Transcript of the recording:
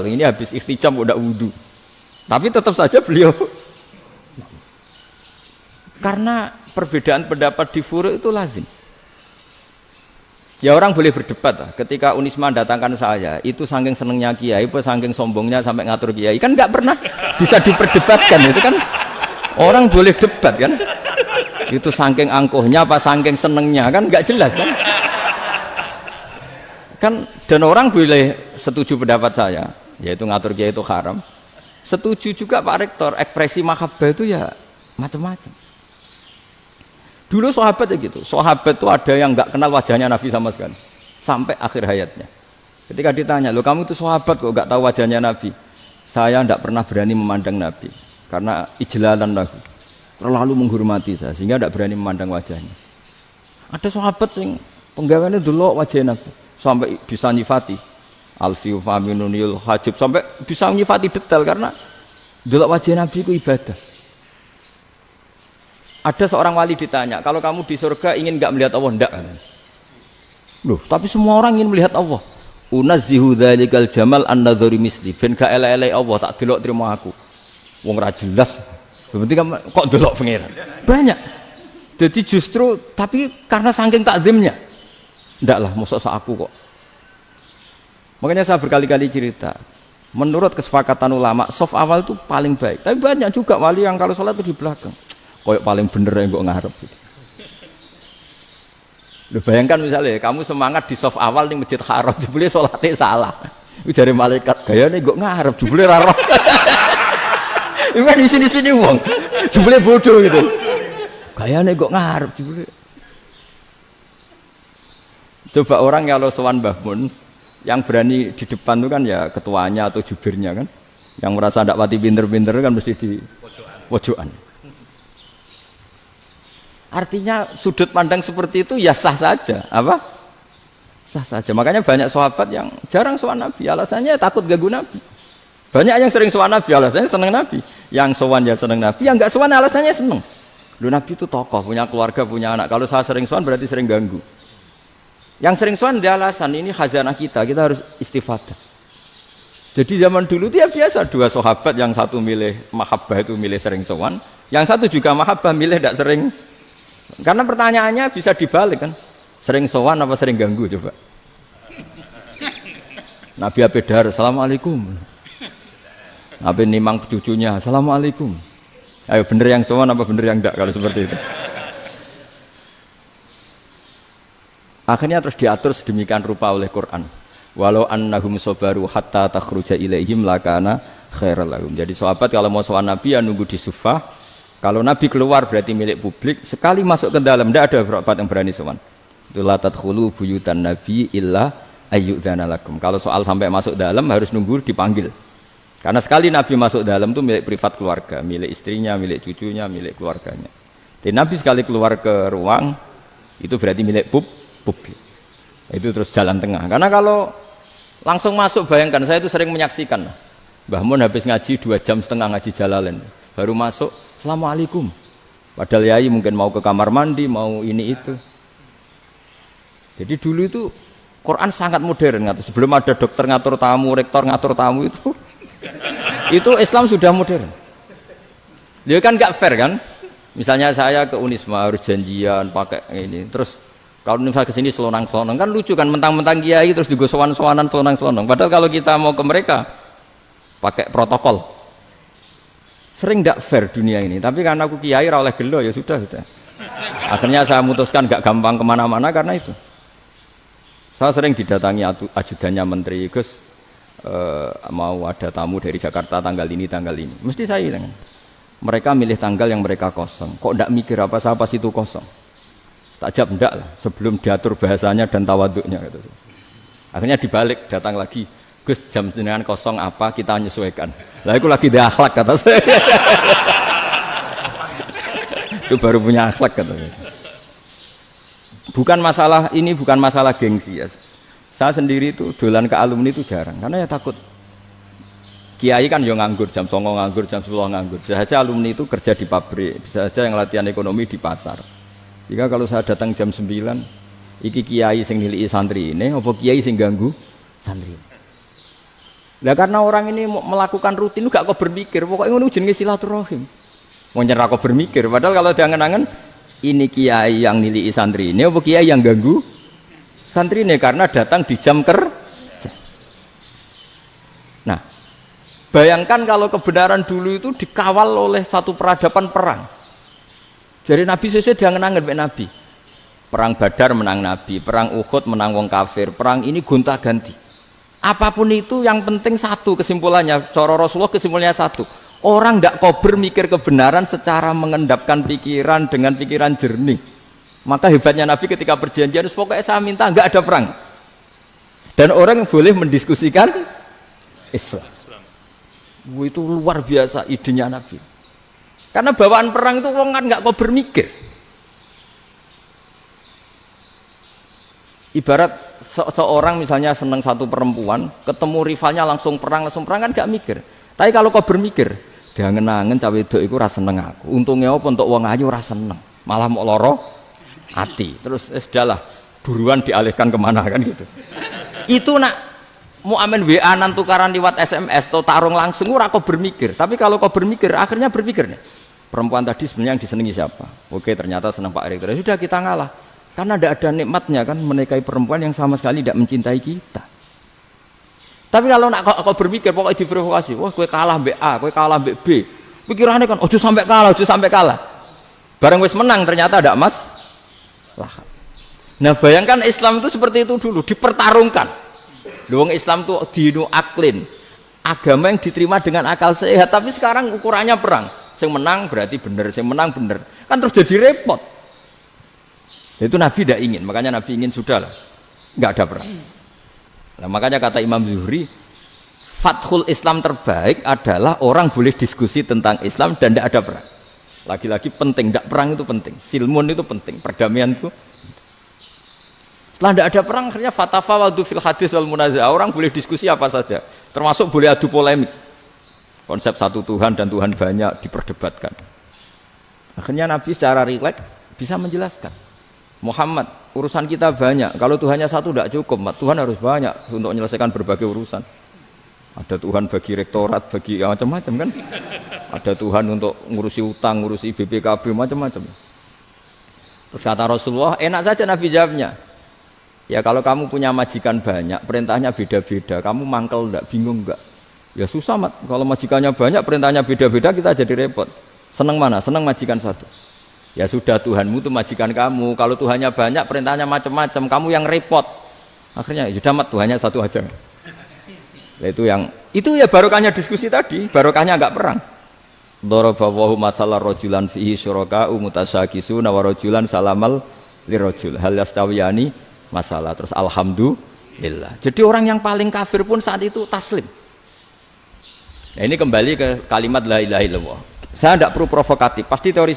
Ini habis ikhtiqam udah wudu. Tapi tetap saja beliau karena perbedaan pendapat di furu itu lazim. Ya orang boleh berdebat lah. Ketika Unisma datangkan saya, itu saking senengnya kiai, apa saking sombongnya sampai ngatur kiai, kan nggak pernah bisa diperdebatkan. Itu kan orang boleh debat kan? Itu saking angkuhnya apa saking senengnya kan nggak jelas kan? Kan dan orang boleh setuju pendapat saya, yaitu ngatur kiai itu haram. Setuju juga Pak Rektor, ekspresi mahabbah itu ya macam-macam. Dulu sahabat ya gitu, sahabat itu ada yang nggak kenal wajahnya Nabi sama sekali sampai akhir hayatnya. Ketika ditanya, lo kamu itu sahabat kok nggak tahu wajahnya Nabi? Saya tidak pernah berani memandang Nabi karena ijlalan Nabi, terlalu menghormati saya sehingga tidak berani memandang wajahnya. Ada sahabat yang penggawaannya dulu wajah Nabi sampai bisa nyifati alfiu faminunil hajib, sampai bisa nyifati detail karena dulu wajah Nabi itu ibadah. Ada seorang wali ditanya, kalau kamu di surga ingin nggak melihat Allah? Enggak. Loh, tapi semua orang ingin melihat Allah. Unazzihu dzalikal jamal an-nadhari misli. Ben gak elek-elek Allah tak delok terima aku. Wong ra jelas. Berarti kok delok pangeran. Banyak. Jadi justru tapi karena saking takzimnya. Enggak lah, mosok sak aku kok. Makanya saya berkali-kali cerita. Menurut kesepakatan ulama, soft awal itu paling baik. Tapi banyak juga wali yang kalau sholat itu di belakang. Koyok paling bener yang gue ngarep gitu. Lu bayangkan misalnya kamu semangat di soft awal nih masjid haram, jebule sholatnya salah. Itu dari malaikat gayane gue ngarep, jebule raro. Itu kan di sini wong, jebule bodoh gitu. Gayane gue ngarep, jebule. Coba orang kalau sowan Mbah Mun, yang berani di depan itu kan ya ketuanya atau jubirnya kan, yang merasa ndak pati pinter-pinter kan mesti di pojokan. Artinya sudut pandang seperti itu ya sah saja, apa? Sah saja. Makanya banyak sahabat yang jarang sowan Nabi, alasannya takut ganggu Nabi. Banyak yang sering sowan Nabi, alasannya seneng Nabi. Yang sowan ya seneng Nabi, yang enggak sowan alasannya seneng. Lu Nabi itu tokoh, punya keluarga, punya anak. Kalau saya sering sowan berarti sering ganggu. Yang sering sowan dia alasan ini khazanah kita harus istifadah. Jadi zaman dulu itu ya biasa, dua sahabat yang satu milih mahabbah itu milih sering sowan, yang satu juga mahabbah milih tidak sering. Karena pertanyaannya bisa dibalik kan, sering sowan apa sering ganggu coba. Nabi Abedar, assalamualaikum. Nabi nimang cucunya, assalamualaikum. Ayo bener yang sowan apa bener yang enggak kalau seperti itu. Akhirnya terus diatur sedemikian rupa oleh Quran. Walau annahum sabaru hatta takhruja ilaihim lakana khairal lahum. Jadi sahabat kalau mau sowan Nabi ya nunggu di sufah. Kalau Nabi keluar berarti milik publik, sekali masuk ke dalam tidak ada sahabat yang berani sowan. La tadkhulu buyutan nabi illa ayyudzana lakum. Kalau soal sampai masuk dalam harus nunggu dipanggil. Karena sekali Nabi masuk dalam itu milik privat keluarga, milik istrinya, milik cucunya, milik keluarganya. Jadi Nabi sekali keluar ke ruang itu berarti milik publik. Itu terus jalan tengah. Karena kalau langsung masuk, bayangkan saya itu sering menyaksikan. Mbah Mun habis ngaji 2,5 jam ngaji Jalalain. Baru masuk, assalamualaikum. Padahal yai mungkin mau ke kamar mandi, mau ini itu. Jadi dulu itu Quran sangat modern. Sebelum ada dokter ngatur tamu, rektor ngatur tamu itu Islam sudah modern. Dia kan nggak fair kan? Misalnya saya ke Unisma harus janjian pakai ini. Terus kalau misalnya ke sini selonang-selonang kan lucu kan, mentang-mentang kiai terus juga sowan-sowanan selonang-selonang. Padahal kalau kita mau ke mereka pakai protokol. Sering tidak fair dunia ini, tapi karena aku kiai ra oleh gelo ya sudah. Akhirnya saya memutuskan gak gampang kemana-mana karena itu. Saya sering didatangi ajudannya menteri, Gus mau ada tamu dari Jakarta tanggal ini, mesti saya bilang, mereka milih tanggal yang mereka kosong, kok tidak mikir apa pas itu kosong. Tak jawab enggak lah, sebelum diatur bahasanya dan tawaduknya gitu. Akhirnya dibalik, datang lagi, Gus jam jenengan kosong apa kita menyesuaikan. Lah itu lagi dia akhlak kata saya. Itu baru punya akhlak kata saya. Bukan masalah ini, bukan masalah gengsi ya. Saya sendiri itu dolan ke alumni itu jarang karena ya takut. Kiai kan yang nganggur jam 09.00 nganggur, jam 10 nganggur. Bisa saja alumni itu kerja di pabrik, bisa saja yang latihan ekonomi di pasar. Sehingga kalau saya datang jam 9, iki kiai sing nilai santri ini, apa kiai sing ganggu santri. Lah karena orang ini melakukan rutin gak kok berpikir, pokoknya ngono jenenge silaturahim. Mau nyerah kok berpikir, padahal kalau diangen-angen ini kiai yang nilai santri ini, apa kiai yang ganggu santri ini karena datang di jam kerja. Nah, bayangkan kalau kebenaran dulu itu dikawal oleh satu peradaban perang. Jadi Nabi sesuai diangen-angen Nabi. Perang Badar menang Nabi, perang Uhud menang wong kafir, perang ini gonta-ganti. Apapun itu yang penting satu kesimpulannya, cara Rasulullah kesimpulannya satu. Orang tidak kober mikir kebenaran secara mengendapkan pikiran dengan pikiran jernih. Maka hebatnya Nabi ketika perjanjian, pokoknya saya minta nggak ada perang. Dan orang yang boleh mendiskusikan Islam. Itu luar biasa idenya Nabi. Karena bawaan perang itu orang kan nggak kober mikir. Ibarat seorang misalnya senang satu perempuan, ketemu rivalnya langsung perang kan gak mikir. Tapi kalau kau bermikir, diangen-angen cawe wedok iku ora seneng aku. Untungnya apa untuk wong ayu ora seneng, malah mau loro hati. Terus sudahlah, buruan dialihkan kemana kan gitu. Itu nak mau amen WA nan tukaran lewat SMS atau tarung langsung ora kau bermikir. Tapi kalau kau bermikir, akhirnya berpikir nih. Perempuan tadi sebenarnya yang disenangi siapa? Oke, ternyata senang Pak Erick. Sudah kita ngalah. Karena tidak ada nikmatnya kan menikahi perempuan yang sama sekali tidak mencintai kita. Tapi kalau nak kau berpikir pokoknya diprovokasi, wah kue kalah mbak A, kue kalah mbak B, pikirannya kan, ojo sampai kalah. Bareng wis menang ternyata ada emas. Lah. Nah bayangkan Islam itu seperti itu dulu, dipertarungkan. Luang Islam itu dinu aklin, agama yang diterima dengan akal sehat. Tapi sekarang ukurannya perang, yang menang berarti benar, yang menang benar, kan terus jadi repot. Itu Nabi tidak ingin, makanya Nabi ingin sudah lah, nggak ada perang. Nah, makanya kata Imam Zuhri, fathul Islam terbaik adalah orang boleh diskusi tentang Islam dan tidak ada perang. Lagi-lagi penting, tidak perang itu penting, silmun itu penting, perdamaian itu. Setelah tidak ada perang, akhirnya fatafawadu fil hadis wal munazah, orang boleh diskusi apa saja, termasuk boleh adu polemik. Konsep satu Tuhan dan Tuhan banyak diperdebatkan. Akhirnya Nabi secara rileks bisa menjelaskan. Muhammad, urusan kita banyak. Kalau Tuhannya satu tidak cukup, Tuhan harus banyak untuk menyelesaikan berbagai urusan. Ada Tuhan bagi rektorat, bagi macam-macam kan. Ada Tuhan untuk ngurusi utang, ngurusi BPKB, macam-macam. Terus kata Rasulullah, enak saja Nabi jawabnya. Ya kalau kamu punya majikan banyak, perintahnya beda-beda, kamu mangkel enggak, bingung enggak? Ya susah mat. Kalau majikannya banyak, perintahnya beda-beda, kita jadi repot. Senang mana? Senang majikan satu. Ya sudah Tuhanmu itu majikan kamu. Kalau Tuhannya banyak, perintahnya macam-macam, kamu yang repot. Akhirnya sudah mat Tuhannya satu aja. Nah, itu ya barokahnya diskusi tadi, barokahnya enggak perang. Daraballahu mathalan rajulan fihi syuraka'u mutasyakisuna wa rajulan salamal lirajul hal yastawiyani masalah. Terus alhamdulillah. Jadi orang yang paling kafir pun saat itu taslim. Nah, ini kembali ke kalimat la ilaha illallah. Saya tidak perlu provokatif, pasti teori